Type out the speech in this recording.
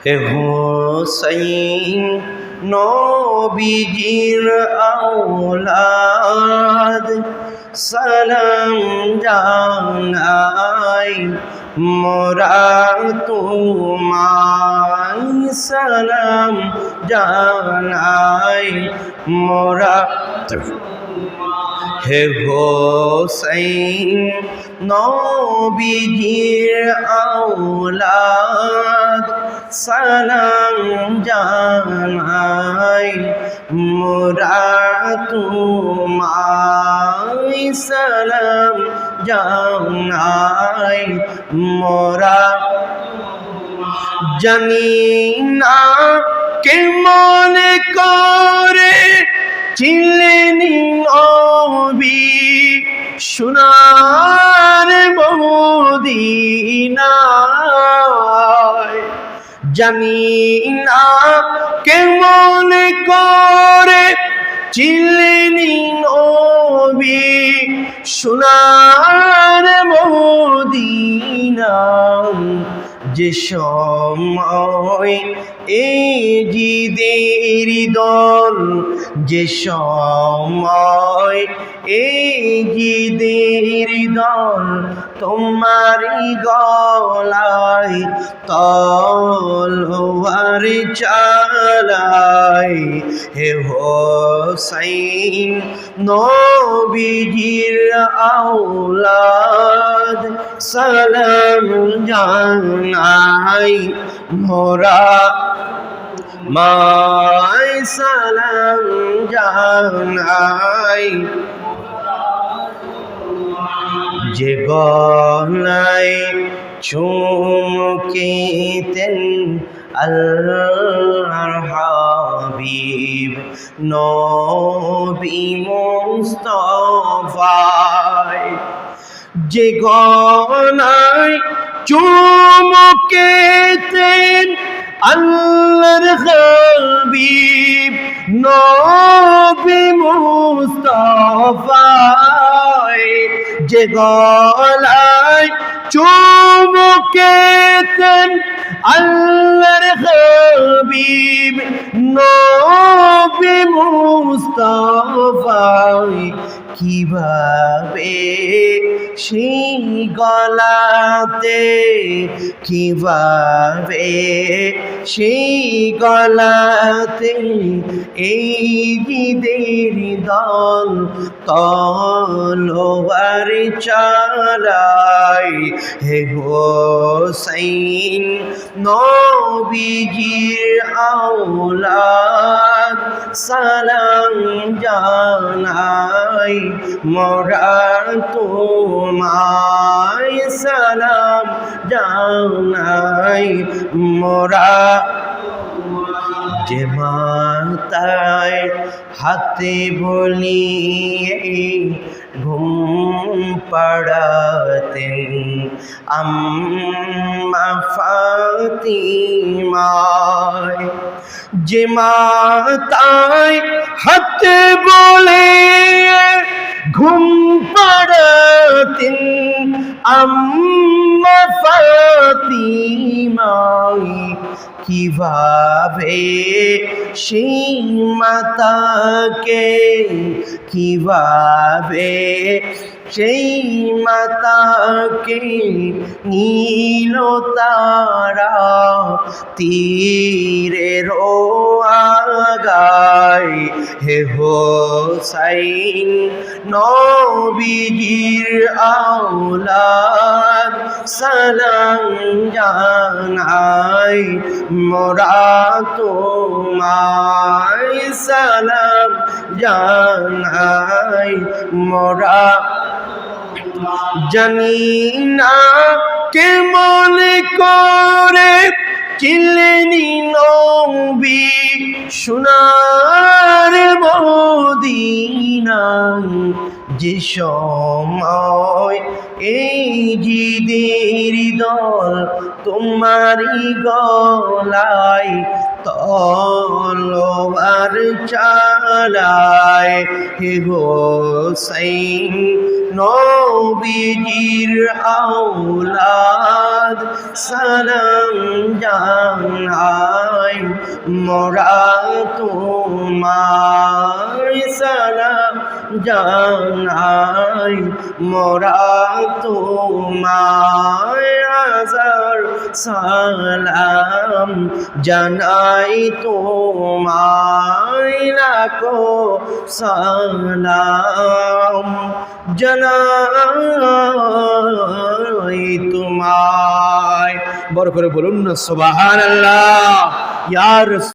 হে হোসাইন নবীজির আওলাদ সালাম জানাই মোরা তোমায় সালাম জানাই মোরা হে হোসাইন নবীজির আওলাদ সালাম জানাই মোরা তোমায় সালাম জানাই মোরা জানি না কে মনে করে ছিলেন নবী সোনার মদিনায় জানি না কে মনে করে ছিলেন নবী সোনার মদিনায় যে সময় এই জিদের দল যে সময় এই জিদের দল তোমারি গলায় তলোয়ার চালায় হে হোসাইন নবীজির আওলাদ সালাম জানাই মোরা মাই সালাম জানাই যে গলায় চুমকিতেন আল্লাহর হাবিব নবী মুস্তাফা যে গলায় চুমকিতেন আল্লাহর হাবিব নবী মুস্তাফা যে গলায় চুমকিতেন আল্লাহর হাবিব নবী মুস্তাফা কিভাবে সেই গলাতে কিভাবে সেই গলাতে এই জিদের দল তলোয়ার চালায় হে হোসাইন নবীজির আওলাদ সালাম জানাই মোরা তোমায় সালাম জানাই মোরা যে মাতায় হাতে বলিয়ে ঘুম পাড়াতেন আম্মা ফাতিমায় যে মাতায় হাতে বলে ঘুম পাড়াতেন আম্মা ফাতিমায় কিভাবে সেই মাতাকে কিভাবে সেই মাতাকে নীল তারা তীরের আগায় হে হোসাইন নবীজির আওলাদ সালাম জানাই মোরা তোমায় সালাম জানাই মোরা জানি না কে মনে করে চিনলেনি নবী সোনার মদিনায় যে সময় এই জিদের দল তোমারই গলায় তলোয়ার চালায় হে হোসেন নবীজির আওলাদ সালাম জানাই মোরা তোমায় সালাম জানাই মোরা তোমায় হাজার সালাম জানাই তোমায় লাখো সালাম জানাই তোমায়। বড় করে বলুন না সুবহানাল্লাহ। ইয়া রাসূল